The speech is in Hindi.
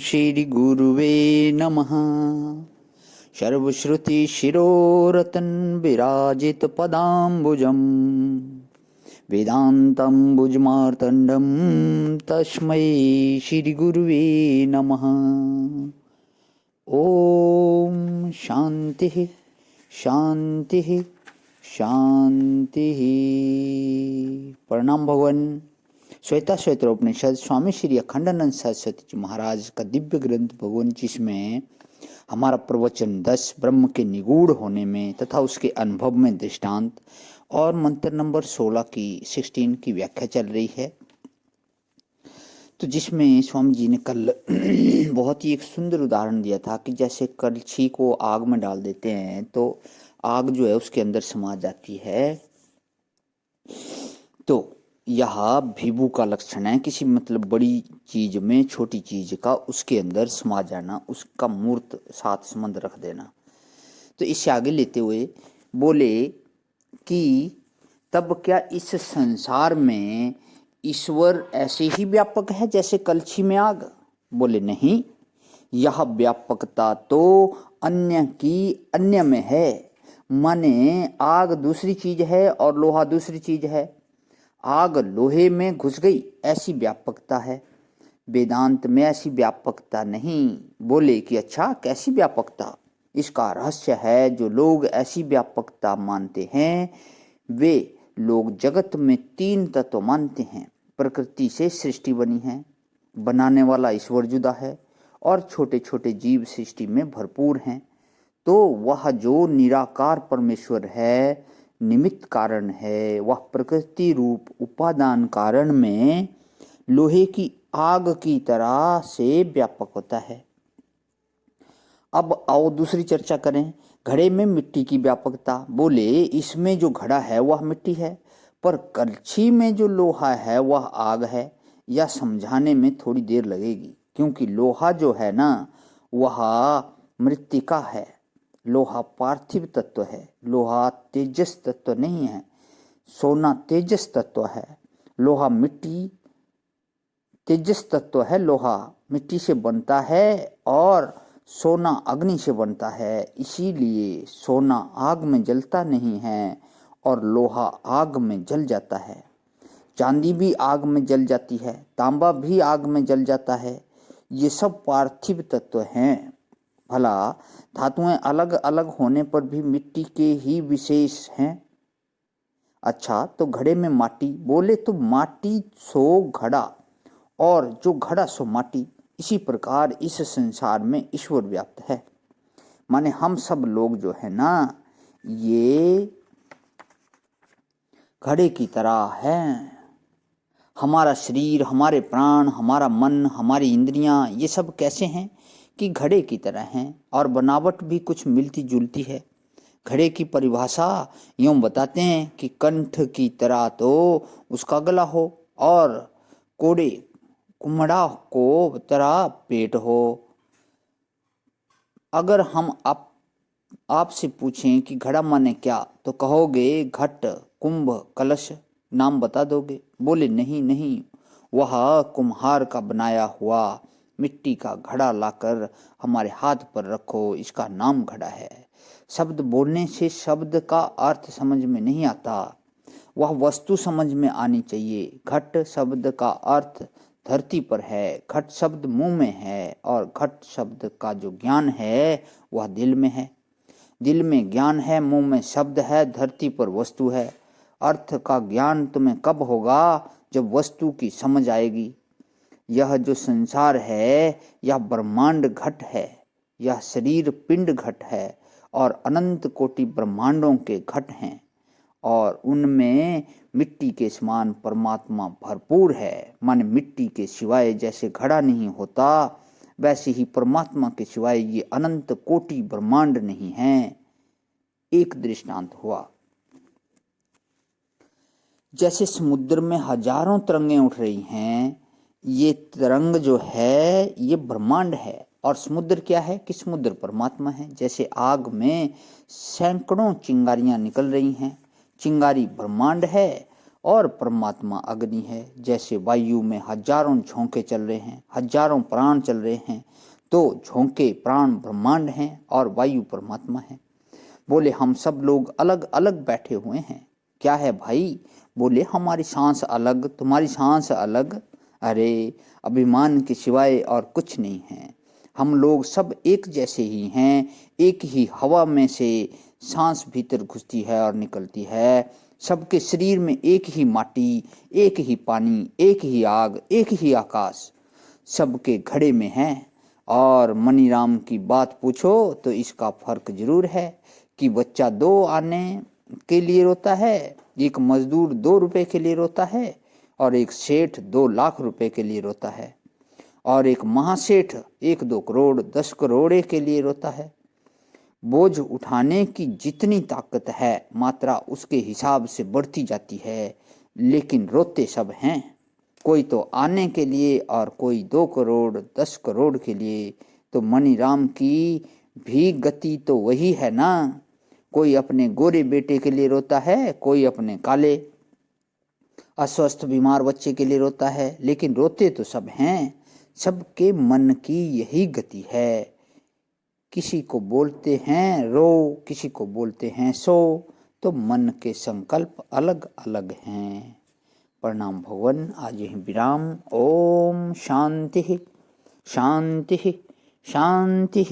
श्री गुरुवे नमः। सर्वश्रुति शिरोरतन विराजित पदाम्बुजं वेदांतम्बुजमार्तंडं तस्मै श्री गुरुवे नमः। ओम शांति शांति शांति। प्रणाम भगवान। श्वेता श्वेतोपनिषद स्वामी श्री अखंडानंद सरस्वती जी महाराज का दिव्य ग्रंथ भगवान, जिसमें हमारा प्रवचन 10 ब्रह्म के निगूढ़ होने में तथा उसके अनुभव में दृष्टांत और मंत्र नंबर 16 की व्याख्या चल रही है। तो जिसमें स्वामी जी ने कल बहुत ही एक सुंदर उदाहरण दिया था कि जैसे कलछी को आग में डाल देते हैं तो आग जो है उसके अंदर समा जाती है। तो यह विभू का लक्षण है, किसी मतलब बड़ी चीज में छोटी चीज का उसके अंदर समा जाना, उसका मूर्त साथ संबंध रख देना। तो इससे आगे लेते हुए बोले कि तब क्या इस संसार में ईश्वर ऐसे ही व्यापक है जैसे कलछी में आग? बोले नहीं, यह व्यापकता तो अन्य की अन्य में है। माने आग दूसरी चीज है और लोहा दूसरी चीज है। आग लोहे में घुस गई, ऐसी व्यापकता है। वेदांत में ऐसी व्यापकता नहीं। बोले कि अच्छा, कैसी व्यापकता? इसका रहस्य है, जो लोग ऐसी व्यापकता मानते हैं वे लोग जगत में 3 तत्व मानते हैं। प्रकृति से सृष्टि बनी है, बनाने वाला ईश्वर जुदा है और छोटे छोटे जीव सृष्टि में भरपूर हैं। तो वह जो निराकार परमेश्वर है, निमित्त कारण है, वह प्रकृति रूप उपादान कारण में लोहे की आग की तरह से व्यापक होता है। अब आओ दूसरी चर्चा करें। घड़े में मिट्टी की व्यापकता। बोले इसमें जो घड़ा है वह मिट्टी है, पर कलछी में जो लोहा है वह आग है। यह समझाने में थोड़ी देर लगेगी, क्योंकि लोहा जो है ना वह मृत्तिका है। लोहा पार्थिव तत्व है, लोहा तेजस तत्व नहीं है। सोना तेजस तत्व है, लोहा मिट्टी तेजस तत्व है। लोहा मिट्टी से बनता है और सोना अग्नि से बनता है। इसीलिए सोना आग में जलता नहीं है और लोहा आग में जल जाता है। चांदी भी आग में जल जाती है, तांबा भी आग में जल जाता है। ये सब पार्थिव तत्व हैं। भला धातुएं अलग अलग होने पर भी मिट्टी के ही विशेष हैं। अच्छा, तो घड़े में माटी। बोले तो माटी सो घड़ा और जो घड़ा सो माटी। इसी प्रकार इस संसार में ईश्वर व्याप्त है। माने हम सब लोग जो है ना, ये घड़े की तरह हैं। हमारा शरीर, हमारे प्राण, हमारा मन, हमारी इंद्रियां, ये सब कैसे हैं कि घड़े की तरह हैं, और बनावट भी कुछ मिलती जुलती है। घड़े की परिभाषा यूं बताते हैं कि कंठ की तरह तो उसका गला हो और कोड़े कुम्हड़ा को तरह पेट हो। अगर हम आपसे पूछें कि घड़ा माने क्या, तो कहोगे घट, कुंभ, कलश, नाम बता दोगे। बोले नहीं नहीं, वह कुम्हार का बनाया हुआ मिट्टी का घड़ा लाकर हमारे हाथ पर रखो, इसका नाम घड़ा है। शब्द बोलने से शब्द का अर्थ समझ में नहीं आता, वह वस्तु समझ में आनी चाहिए। घट शब्द का अर्थ धरती पर है, घट शब्द मुंह में है, और घट शब्द का जो ज्ञान है वह दिल में है। दिल में ज्ञान है, मुंह में शब्द है, धरती पर वस्तु है। अर्थ का ज्ञान तुम्हें कब होगा? जब वस्तु की समझ आएगी। यह जो संसार है यह ब्रह्मांड घट है, यह शरीर पिंड घट है, और अनंत कोटि ब्रह्मांडों के घट हैं, और उनमें मिट्टी के समान परमात्मा भरपूर है। माने मिट्टी के सिवाय जैसे घड़ा नहीं होता, वैसे ही परमात्मा के सिवाय ये अनंत कोटि ब्रह्मांड नहीं है। एक दृष्टांत हुआ, जैसे समुद्र में हजारों तरंगें उठ रही हैं, ये तरंग जो है ये ब्रह्मांड है, और समुद्र क्या है कि समुद्र परमात्मा है। जैसे आग में सैकड़ों चिंगारियां निकल रही हैं, चिंगारी ब्रह्मांड है और परमात्मा अग्नि है। जैसे वायु में हजारों झोंके चल रहे हैं, हजारों प्राण चल रहे हैं, तो झोंके प्राण ब्रह्मांड हैं और वायु परमात्मा है। बोले हम सब लोग अलग अलग बैठे हुए हैं। क्या है भाई? बोले हमारी सांस अलग, तुम्हारी सांस अलग। अरे अभिमान के सिवाय और कुछ नहीं है। हम लोग सब एक जैसे ही हैं। एक ही हवा में से सांस भीतर घुसती है और निकलती है। सबके शरीर में एक ही माटी, एक ही पानी, एक ही आग, एक ही आकाश सबके घड़े में है। और मनीराम की बात पूछो तो इसका फर्क जरूर है कि बच्चा 2 आने के लिए रोता है, एक मजदूर 2 रुपए के लिए रोता है, और एक सेठ 2 लाख रुपए के लिए रोता है, और एक महासेठ 1-2 करोड़ 10 करोड़ के लिए रोता है। बोझ उठाने की जितनी ताकत है मात्रा उसके हिसाब से बढ़ती जाती है, लेकिन रोते सब हैं। कोई तो आने के लिए और कोई 2 करोड़ 10 करोड़ के लिए। तो मनीराम की भी गति तो वही है ना। कोई अपने गोरे बेटे के लिए रोता है, कोई अपने काले अस्वस्थ बीमार बच्चे के लिए रोता है, लेकिन रोते तो सब हैं। सबके मन की यही गति है। किसी को बोलते हैं रो, किसी को बोलते हैं सो, तो मन के संकल्प अलग अलग हैं। प्रणाम भगवान। आज यहीं विराम। ओम शांति शांति शांति।